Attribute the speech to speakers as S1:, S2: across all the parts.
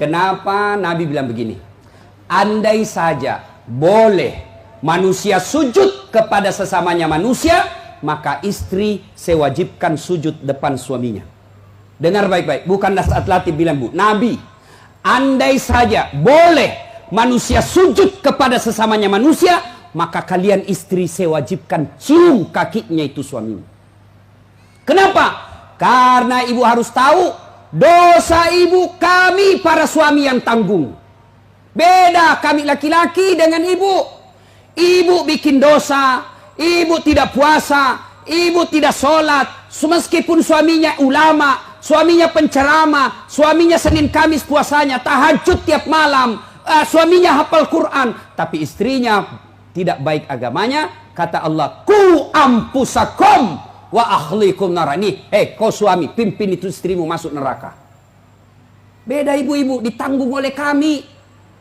S1: Kenapa Nabi bilang begini? Andai saja boleh manusia sujud kepada sesamanya manusia, maka istri saya wajibkan sujud depan suaminya. Dengar baik-baik, bukan Nas'at Latif bilang, Bu. Nabi, andai saja boleh manusia sujud kepada sesamanya manusia, maka kalian istri saya wajibkan cium kakinya itu suaminya. Kenapa? Karena ibu harus tahu, dosa ibu kami para suami yang tanggung. Beda kami laki-laki dengan ibu. Ibu bikin dosa, ibu tidak puasa, ibu tidak sholat, meskipun suaminya ulama, suaminya penceramah, suaminya Senin Kamis puasanya, tahajud tiap malam, suaminya hafal Quran, tapi istrinya tidak baik agamanya. Kata Allah, ku ampusakum wa ahlikum narani. Kau suami, pimpin itu istrimu masuk neraka. Beda ibu-ibu, ditanggung oleh kami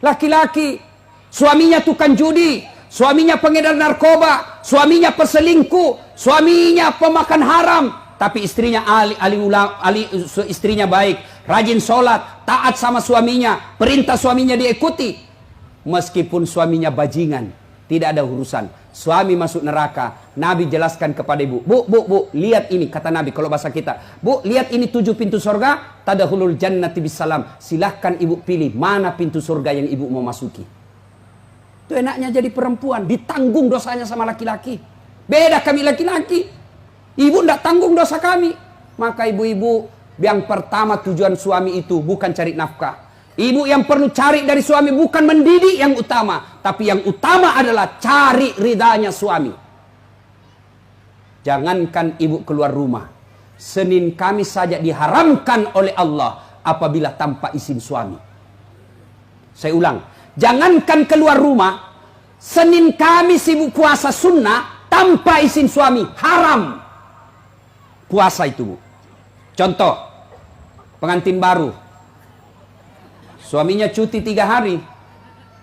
S1: laki-laki. Suaminya tukang judi, suaminya pengedar narkoba, suaminya perselingkuh, suaminya pemakan haram, tapi istrinya istrinya baik, rajin sholat, taat sama suaminya, perintah suaminya diikuti. Meskipun suaminya bajingan, tidak ada urusan. Suami masuk neraka. Nabi jelaskan kepada ibu, Bu, lihat ini, kata Nabi kalau bahasa kita, Bu, lihat ini 7 pintu surga, tadkhulul jannati bisalam. Silahkan ibu pilih mana pintu surga yang ibu mau masuki. Itu enaknya jadi perempuan, ditanggung dosanya sama laki-laki. Beda kami laki-laki, ibu tidak tanggung dosa kami. Maka ibu-ibu, yang pertama tujuan suami itu bukan cari nafkah. Ibu yang perlu cari dari suami bukan mendidik yang utama, tapi yang utama adalah cari ridhanya suami. Jangankan ibu keluar rumah, Senin Kamis saja diharamkan oleh Allah apabila tanpa izin suami. Saya ulang, jangankan keluar rumah, Senin Kamis ibu puasa sunnah tanpa izin suami, haram puasa itu, Bu. Contoh, pengantin baru, suaminya cuti 3 hari,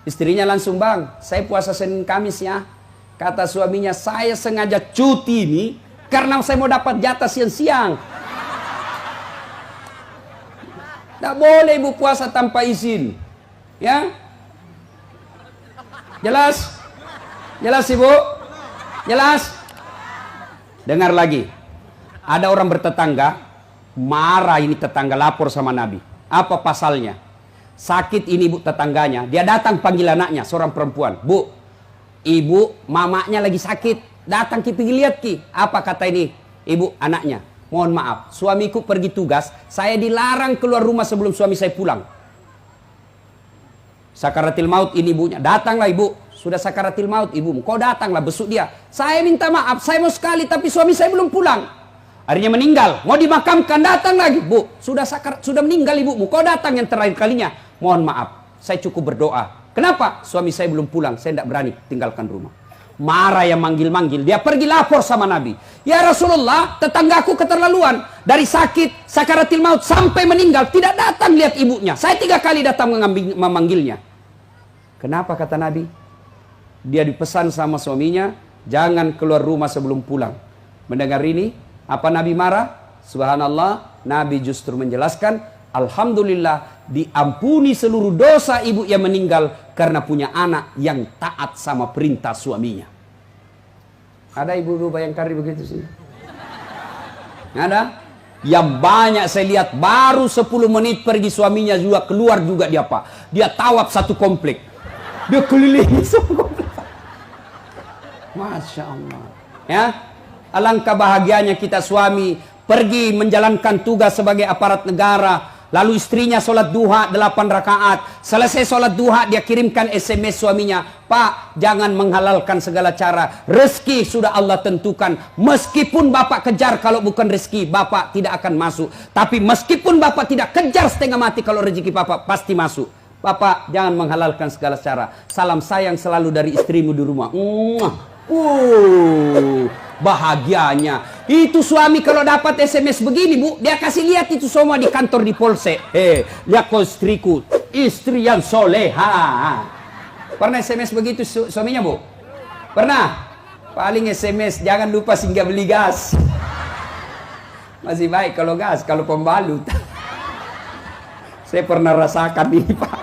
S1: istrinya langsung, Bang, saya puasa Senin Kamis ya. Kata suaminya, saya sengaja cuti ini karena saya mau dapat jatah siang-siang. Tidak boleh ibu puasa tanpa izin, ya? Jelas? Jelas ibu? Jelas? Dengar lagi, ada orang bertetangga, marah ini tetangga, lapor sama Nabi. Apa pasalnya? Sakit ini bu tetangganya, dia datang panggil anaknya, seorang perempuan. Bu, ibu mamanya lagi sakit, datang ki pergi lihat ki. Apa kata ini ibu anaknya? Mohon maaf, suamiku pergi tugas, saya dilarang keluar rumah sebelum suami saya pulang. Sakaratil maut ini ibunya, datanglah ibu, sudah sakaratil maut ibumu, kau datanglah besuk dia. Saya minta maaf, saya mau sekali tapi suami saya belum pulang. Akhirnya meninggal, mau dimakamkan, datang lagi. Bu, sudah meninggal ibumu, kau datang yang terakhir kalinya. Mohon maaf, saya cukup berdoa. Kenapa? Suami saya belum pulang, saya tidak berani tinggalkan rumah. Marah yang manggil-manggil, dia pergi lapor sama Nabi. Ya Rasulullah, tetanggaku keterlaluan. Dari sakit, sakaratil maut sampai meninggal, tidak datang lihat ibunya. Saya 3 kali datang memanggilnya. Kenapa kata Nabi? Dia dipesan sama suaminya, jangan keluar rumah sebelum pulang. Mendengar ini, apa Nabi marah? Subhanallah, Nabi justru menjelaskan, alhamdulillah diampuni seluruh dosa ibu yang meninggal karena punya anak yang taat sama perintah suaminya. Ada ibu-ibu bayangkari begitu sih? Ada? Yang banyak saya lihat baru 10 menit pergi suaminya juga keluar juga dia apa? Dia tawaf satu komplek. Dia kelilingi satu komplek. Masya Allah. Ya, alangkah bahagianya kita suami pergi menjalankan tugas sebagai aparat negara. Lalu istrinya sholat duha 8 rakaat. Selesai sholat duha dia kirimkan SMS suaminya. Pak, jangan menghalalkan segala cara. Rezeki sudah Allah tentukan. Meskipun bapak kejar kalau bukan rezeki, bapak tidak akan masuk. Tapi meskipun bapak tidak kejar setengah mati, kalau rezeki bapak pasti masuk. Bapak jangan menghalalkan segala cara. Salam sayang selalu dari istrimu di rumah. Bahagianya itu suami kalau dapat SMS begini bu, dia kasih lihat itu semua di kantor di polsek. Lihat kau istriku, istri yang soleha. Pernah SMS begitu suaminya bu? Pernah? Paling SMS jangan lupa singgah beli gas. Masih baik kalau gas, kalau pembalut Saya pernah rasakan ini, Pak.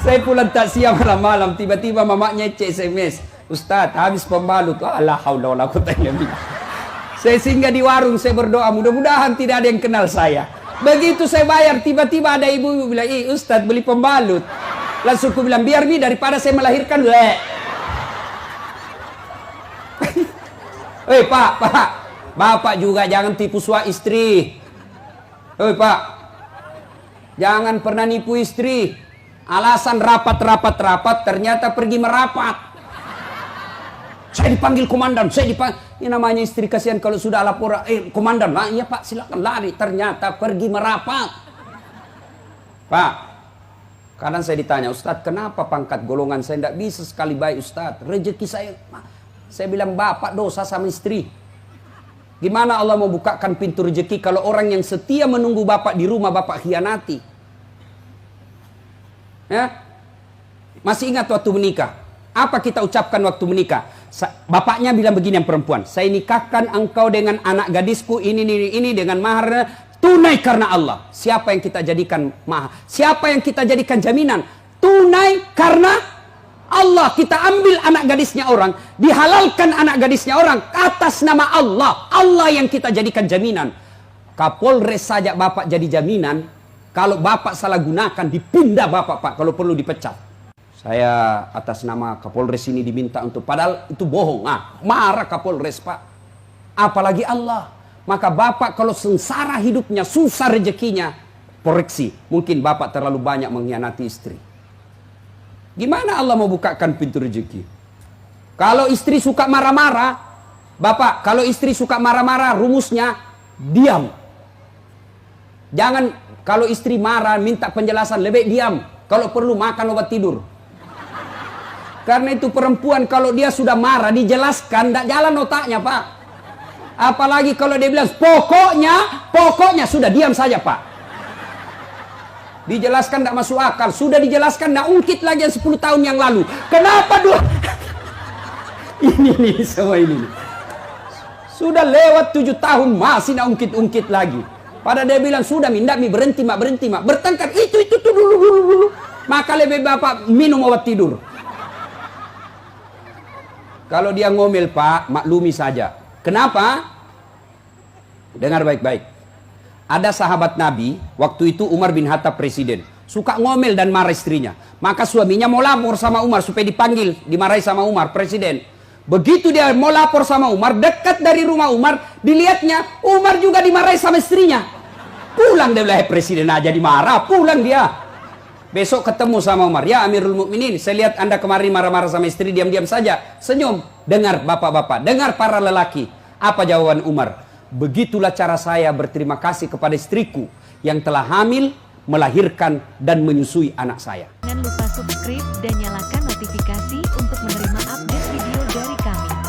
S1: Saya pulang takziah malam-malam, tiba-tiba mamanya cek SMS, Ustadz, habis pembalut. La haula wala quwata illa billah. Saya singgah di warung, saya berdoa, mudah-mudahan tidak ada yang kenal saya. Begitu saya bayar, tiba-tiba ada ibu bilang, Ustadz beli pembalut. Langsung aku bilang, biar mi daripada saya melahirkan. Pak, Bapak juga jangan tipu suami istri. Pak, jangan pernah nipu istri. Alasan rapat, ternyata pergi merapat. Saya dipanggil komandan, ini namanya istri kasihan kalau sudah lapor, komandan, iya Pak silakan lari, ternyata pergi merapat. Pak, kadang saya ditanya, Ustadz kenapa pangkat golongan saya tidak bisa sekali baik Ustadz, rezeki saya bilang Bapak dosa sama istri. Gimana Allah mau bukakan pintu rezeki kalau orang yang setia menunggu Bapak di rumah Bapak khianati? Ya? Masih ingat waktu menikah? Apa kita ucapkan waktu menikah? Bapaknya bilang begini yang perempuan, saya nikahkan engkau dengan anak gadisku ini dengan mahar tunai karena Allah. Siapa yang kita jadikan mahar? Siapa yang kita jadikan jaminan? Tunai karena Allah. Kita ambil anak gadisnya orang, dihalalkan anak gadisnya orang atas nama Allah. Allah yang kita jadikan jaminan. Kapolres saja Bapak jadi jaminan. Kalau Bapak salah gunakan, dipindah Bapak, Pak. Kalau perlu dipecat. Saya atas nama Kapolres ini diminta untuk, padahal itu bohong. Marah Kapolres, Pak. Apalagi Allah. Maka Bapak kalau sengsara hidupnya, susah rezekinya, koreksi. Mungkin Bapak terlalu banyak mengkhianati istri. Gimana Allah mau bukakan pintu rezeki? Kalau istri suka marah-marah, Bapak, kalau istri suka marah-marah, rumusnya diam. Jangan. Kalau istri marah, minta penjelasan, lebih diam. Kalau perlu makan obat tidur. Karena itu perempuan kalau dia sudah marah, dijelaskan, tidak jalan otaknya, Pak. Apalagi kalau dia bilang, pokoknya, sudah diam saja, Pak. Dijelaskan tidak masuk akal. Sudah dijelaskan, tidak ungkit lagi yang 10 tahun yang lalu. Kenapa dulu? ini semua ini. Sudah lewat 7 tahun, masih tidak ungkit-ungkit lagi. Pada dia bilang, sudah mindak mi berhenti mak. Bertengkar, itu dulu. Maka lebih Bapak minum obat tidur. Kalau dia ngomel, Pak, maklumi saja. Kenapa? Dengar baik-baik. Ada sahabat Nabi, waktu itu Umar bin Khattab presiden. Suka ngomel dan marah istrinya. Maka suaminya mau lapor sama Umar supaya dipanggil, dimarahi sama Umar, presiden. Begitu dia mau lapor sama Umar, dekat dari rumah Umar, dilihatnya Umar juga dimarahi sama istrinya. Pulang dia bilang, presiden aja dimarah, pulang dia. Besok ketemu sama Umar, ya Amirul Mukminin, saya lihat Anda kemarin marah-marah sama istri, diam-diam saja, senyum. Dengar bapak-bapak, dengar para lelaki. Apa jawaban Umar? Begitulah cara saya berterima kasih kepada istriku yang telah hamil, melahirkan dan menyusui anak saya.
S2: Jangan lupa subscribe dan nyalakan